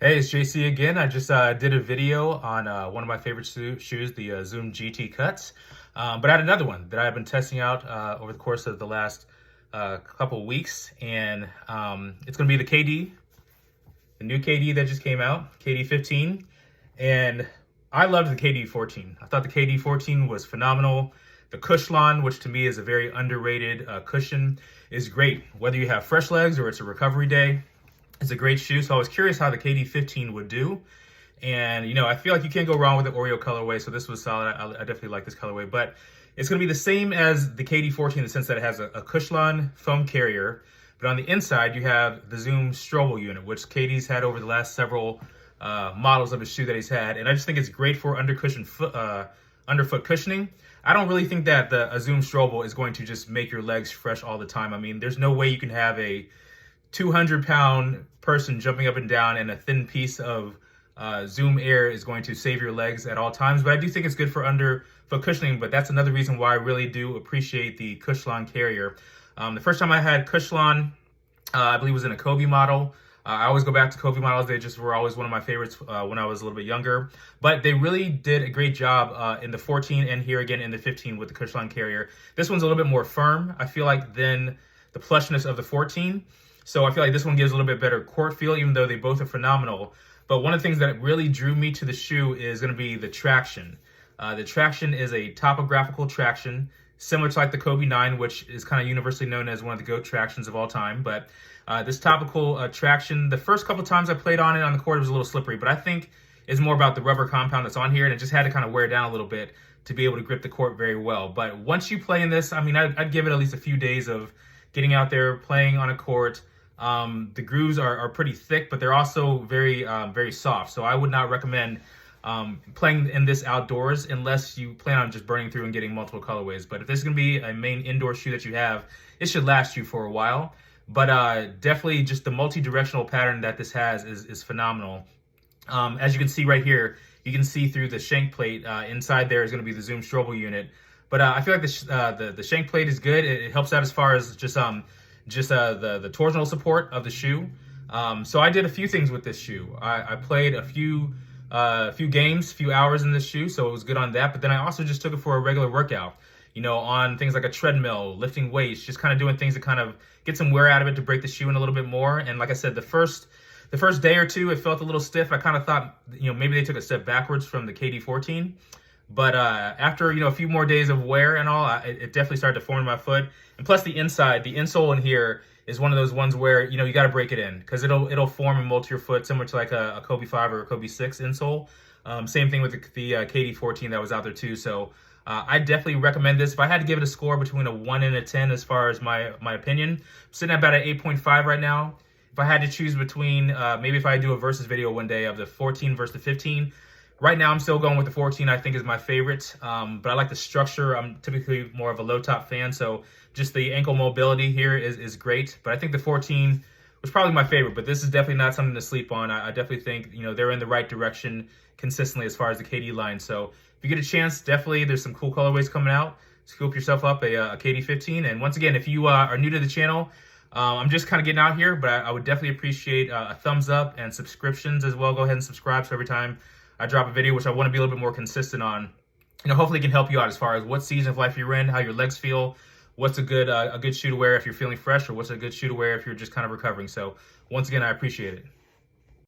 Hey, it's JC again. I just did a video on one of my favorite shoes, the Zoom GT Cuts. But I had another one that I've been testing out over the course of the last couple of weeks. And it's going to be the KD, the new KD that just came out, KD 15. And I loved the KD 14. I thought the KD 14 was phenomenal. The Cushlon, which to me is a very underrated cushion, is great. Whether you have fresh legs or it's a recovery day, it's a great shoe. So I was curious how the KD 15 would do. And, I feel like you can't go wrong with the Oreo colorway. So this was solid. I definitely like this colorway. But it's going to be the same as the KD 14 in the sense that it has a Cushlon foam carrier. But on the inside, you have the Zoom Strobel unit, which KD's had over the last several models of his shoe that he's had. And I just think it's great for underfoot cushioning. I don't really think that a Zoom Strobel is going to just make your legs fresh all the time. I mean, there's no way you can have a 200-pound person jumping up and down and a thin piece of Zoom Air is going to save your legs at all times. But I do think it's good for underfoot cushioning, but that's another reason why I really do appreciate the Cushlon carrier. The first time I had Cushlon, I believe was in a Kobe model. I always go back to Kobe models. They just were always one of my favorites when I was a little bit younger. But they really did a great job in the 14 and here again in the 15 with the Cushlon carrier. This one's a little bit more firm, I feel like, than the plushness of the 14. So I feel like this one gives a little bit better court feel, even though they both are phenomenal. But one of the things that really drew me to the shoe is going to be the traction. The traction is a topographical traction, similar to like the Kobe 9, which is kind of universally known as one of the GOAT tractions of all time. But this topical traction, the first couple times I played on it on the court, it was a little slippery. But I think it's more about the rubber compound that's on here, and it just had to kind of wear down a little bit to be able to grip the court very well. But once you play in this, I mean, I'd give it at least a few days of getting out there, playing on a court. The grooves are pretty thick, but they're also very soft. So I would not recommend playing in this outdoors unless you plan on just burning through and getting multiple colorways. But if this is going to be a main indoor shoe that you have, it should last you for a while. But definitely just the multi-directional pattern that this has is phenomenal. As you can see right here, you can see through the shank plate. Inside there is going to be the Zoom Strobel unit. But I feel like the shank plate is good. It helps out as far as just the torsional support of the shoe. So I did a few things with this shoe. I played a few games, few hours in this shoe, so it was good on that. But then I also just took it for a regular workout, on things like a treadmill, lifting weights, just kind of doing things to kind of get some wear out of it to break the shoe in a little bit more. And like I said, the first day or two, it felt a little stiff. I kind of thought, maybe they took a step backwards from the KD 14. But after, a few more days of wear and all, it definitely started to form in my foot. And plus the insole in here is one of those ones where, you got to break it in because it'll form and mold to your foot similar to like a Kobe 5 or a Kobe 6 insole. Same thing with the KD 14 that was out there too. So I definitely recommend this. If I had to give it a score between a 1 and a 10 as far as my opinion, I'm sitting at about an 8.5 right now. If I had to choose between, maybe if I do a versus video one day of the 14 versus the 15, right now, I'm still going with the 14, I think is my favorite, but I like the structure. I'm typically more of a low-top fan, so just the ankle mobility here is great. But I think the 14 was probably my favorite, but this is definitely not something to sleep on. I definitely think, they're in the right direction consistently as far as the KD line. So if you get a chance, definitely there's some cool colorways coming out. Scoop yourself up a KD 15. And once again, if you are new to the channel, I'm just kind of getting out here, but I would definitely appreciate a thumbs up and subscriptions as well. Go ahead and subscribe so every time I drop a video, which I want to be a little bit more consistent on, hopefully it can help you out as far as what season of life you're in, how your legs feel, what's a good shoe to wear if you're feeling fresh, or what's a good shoe to wear if you're just kind of recovering. So once again, I appreciate it.